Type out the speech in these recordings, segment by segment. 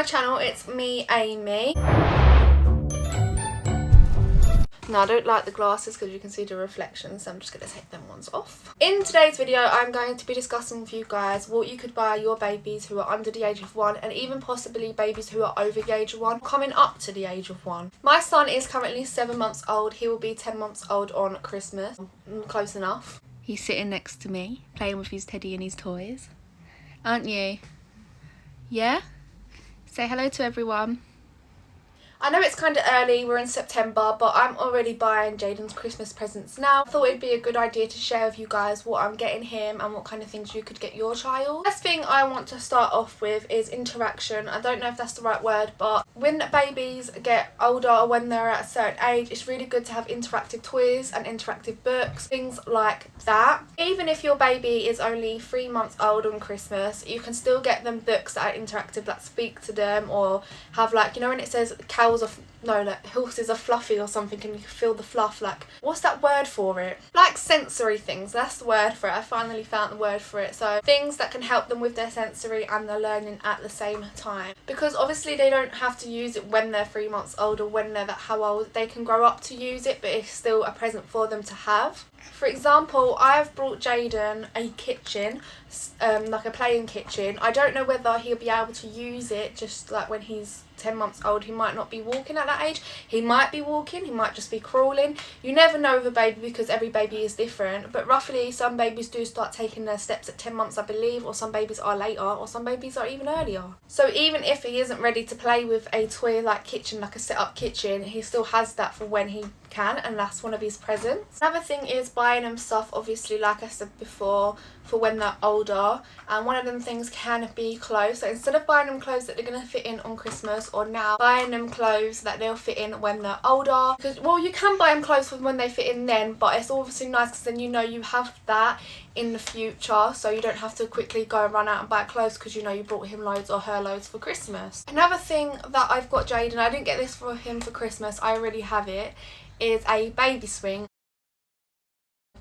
my channel. It's me, Amy. Now, I don't like the glasses because you can see the reflections, so I'm just going to take them ones off. In today's video, I'm going to be discussing with you guys what you could buy your babies who are under the age of 1 and even possibly babies who are over the age of 1, coming up to the age of 1. My son is currently 7 months old. He will be 10 months old on Christmas. Close enough. He's sitting next to me, playing with his teddy and his toys. Aren't you? Yeah? Say hello to everyone. I know it's kind of early, we're in September, but I'm already buying Jaden's Christmas presents now. I thought it'd be a good idea to share with you guys what I'm getting him and what kind of things you could get your child. First thing I want to start off with is interaction. I don't know if that's the right word, but when babies get older or when they're at a certain age, it's really good to have interactive toys and interactive books, things like that. Even if your baby is only 3 months old on Christmas, you can still get them books that are interactive, that speak to them, or have, like, you know when it says horses are fluffy or something and you can feel the fluff, like, what's that word for it? Like sensory things, that's the word for it. I finally found the word for it. So things that can help them with their sensory and their learning at the same time, because obviously they don't have to use it when they're 3 months old or when they're how old. They can grow up to use it, but it's still a present for them to have. For example, I've brought Jaden a kitchen, like a playing kitchen. I don't know whether he'll be able to use it just like when he's 10 months old. He might not be walking at that age. He might be walking, he might just be crawling. You never know with a baby because every baby is different, but roughly some babies do start taking their steps at 10 months, I believe, or some babies are later, or some babies are even earlier. So even if he isn't ready to play with a toy like kitchen, like a set-up kitchen, he still has that for when he can, and that's one of his presents. Another thing is buying him stuff, obviously, like I said before, for when they're older, and one of them things can be clothes. So instead of buying them clothes that they're going to fit in on Christmas or now, buying them clothes that they'll fit in when they're older. Because, well, you can buy them clothes for when they fit in then, but it's obviously nice because then you know you have that in the future, so you don't have to quickly go and run out and buy clothes because you know you bought him loads or her loads for Christmas. Another thing that I've got Jaden, I didn't get this for him for Christmas, I already have it, is a baby swing.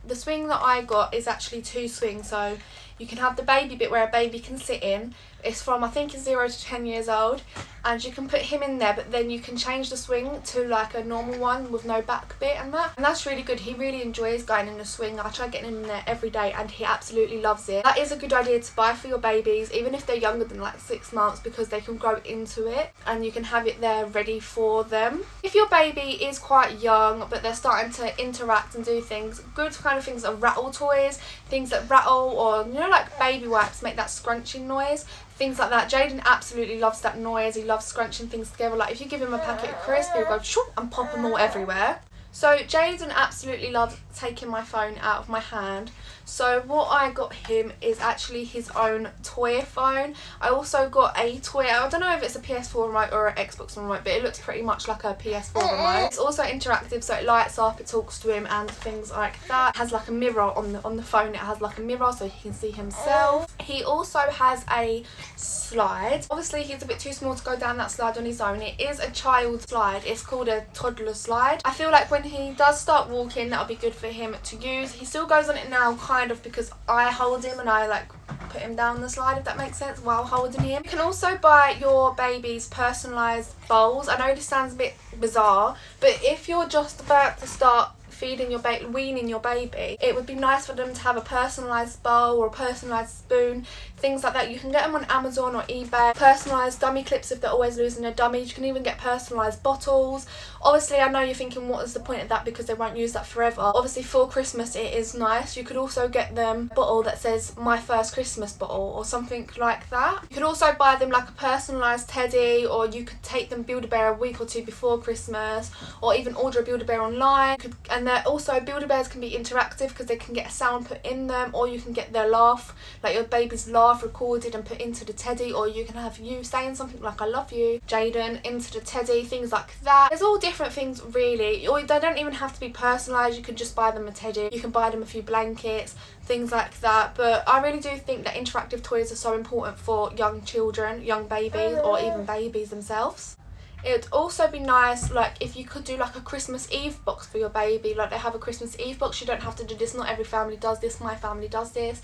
The swing that I got is actually 2 swings, so you can have the baby bit where a baby can sit in. It's from, I think, 0 to 10 years old, and you can put him in there, but then you can change the swing to like a normal one with no back bit and that, and that's really good. He really enjoys going in the swing. I try getting him in there every day and he absolutely loves it. That is a good idea to buy for your babies, even if they're younger than like 6 months, because they can grow into it and you can have it there ready for them. If your baby is quite young but they're starting to interact and do things, good kind of things are rattle toys, things that rattle, or you know, like baby wipes make that scrunching noise, things like that. Jaden absolutely loves that noise. He loves scrunching things together. Like if you give him a packet of crisps, he'll go shoop and pop them all everywhere. So Jaden absolutely loves taking my phone out of my hand. So what I got him is actually his own toy phone. I also got a toy, I don't know if it's a PS4 remote or an Xbox remote, but it looks pretty much like a PS4 remote. It's also interactive, so it lights up, it talks to him and things like that. It has like a mirror on the phone. It has like a mirror so he can see himself. He also has a slide. Obviously he's a bit too small to go down that slide on his own. It is a child slide. It's called a toddler slide. I feel like when he does start walking, that'll be good for him to use. He still goes on it now, kind of, because I hold him and I like put him down the slide, if that makes sense, while holding him. You can also buy your baby's personalised bowls. I know this sounds a bit bizarre, but if you're just about to start feeding your baby, weaning your baby, it would be nice for them to have a personalised bowl or a personalised spoon, things like that. You can get them on Amazon or eBay. Personalised dummy clips if they're always losing their dummies. You can even get personalised bottles. Obviously, I know you're thinking, what is the point of that, because they won't use that forever. Obviously, for Christmas it is nice. You could also get them a bottle that says "My First Christmas Bottle" or something like that. You could also buy them like a personalised teddy, or you could take them Build-A-Bear a week or 2 before Christmas, or even order a Build-A-Bear online. And also Build-A-Bears can be interactive because they can get a sound put in them, or you can get their laugh, like your baby's laugh, recorded and put into the teddy, or you can have you saying something like "I love you, Jaden" into the teddy, things like that. There's all different things really, or they don't even have to be personalised. You can just buy them a teddy, you can buy them a few blankets, things like that. But I really do think that interactive toys are so important for young children, young babies, or even babies themselves. It would also be nice, like, if you could do like a Christmas Eve box for your baby. Like, they have a Christmas Eve box. You don't have to do this. Not every family does this. My family does this.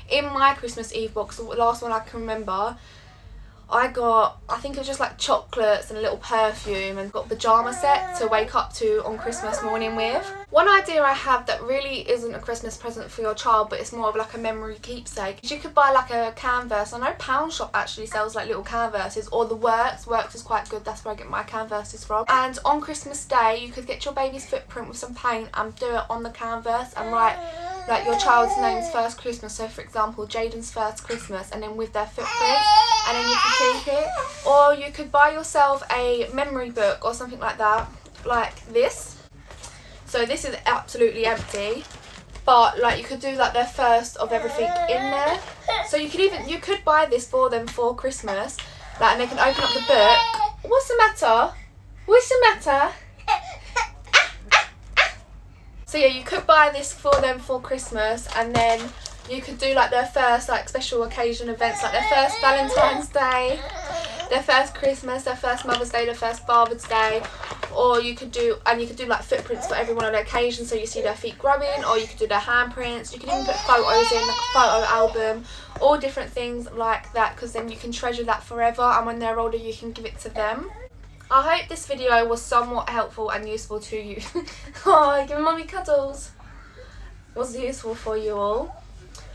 In my Christmas Eve box, the last one I can remember, I think it was just like chocolates and a little perfume, and got pyjama set to wake up to on Christmas morning with. One idea I have that really isn't a Christmas present for your child, but it's more of like a memory keepsake, is you could buy like a canvas. I know Pound Shop actually sells like little canvases, or the Works is quite good, that's where I get my canvases from. And on Christmas Day you could get your baby's footprint with some paint and do it on the canvas and write like your child's name's first Christmas. So for example, Jaden's first Christmas, and then with their footprint, and then you can keep it. Or you could buy yourself a memory book or something like that, like this. So this is absolutely empty, but like you could do like their first of everything in there. So you could buy this for them for Christmas, like, and they can open up the book. What's the matter? What's the matter? So yeah, you could buy this for them for Christmas, and then you could do like their first like special occasion events, like their first Valentine's Day, their first Christmas, their first Mother's Day, their first Father's Day. Or you could do like footprints for everyone on the occasion, so you see their feet growing, or you could do their handprints. You could even put photos in, like a photo album, all different things like that, because then you can treasure that forever, and when they're older you can give it to them. I hope this video was somewhat helpful and useful to you. Oh, give mommy cuddles. Was useful for you all.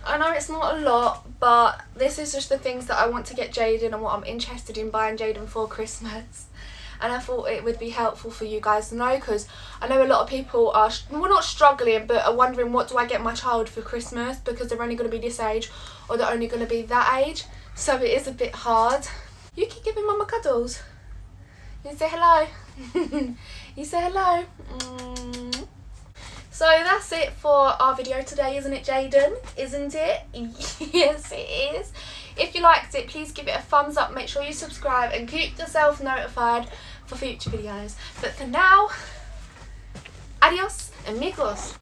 I know it's not a lot, but this is just the things that I want to get Jaden and what I'm interested in buying Jaden for Christmas. And I thought it would be helpful for you guys to know, because I know a lot of people are, well, not struggling, but are wondering, what do I get my child for Christmas, because they're only going to be this age, or they're only going to be that age. So it is a bit hard. You keep giving mama cuddles. You say hello. You say hello. So that's it for our video today, isn't it, Jaden? Isn't it? Yes, it is. If you liked it, please give it a thumbs up, make sure you subscribe and keep yourself notified for future videos. But for now, adios amigos.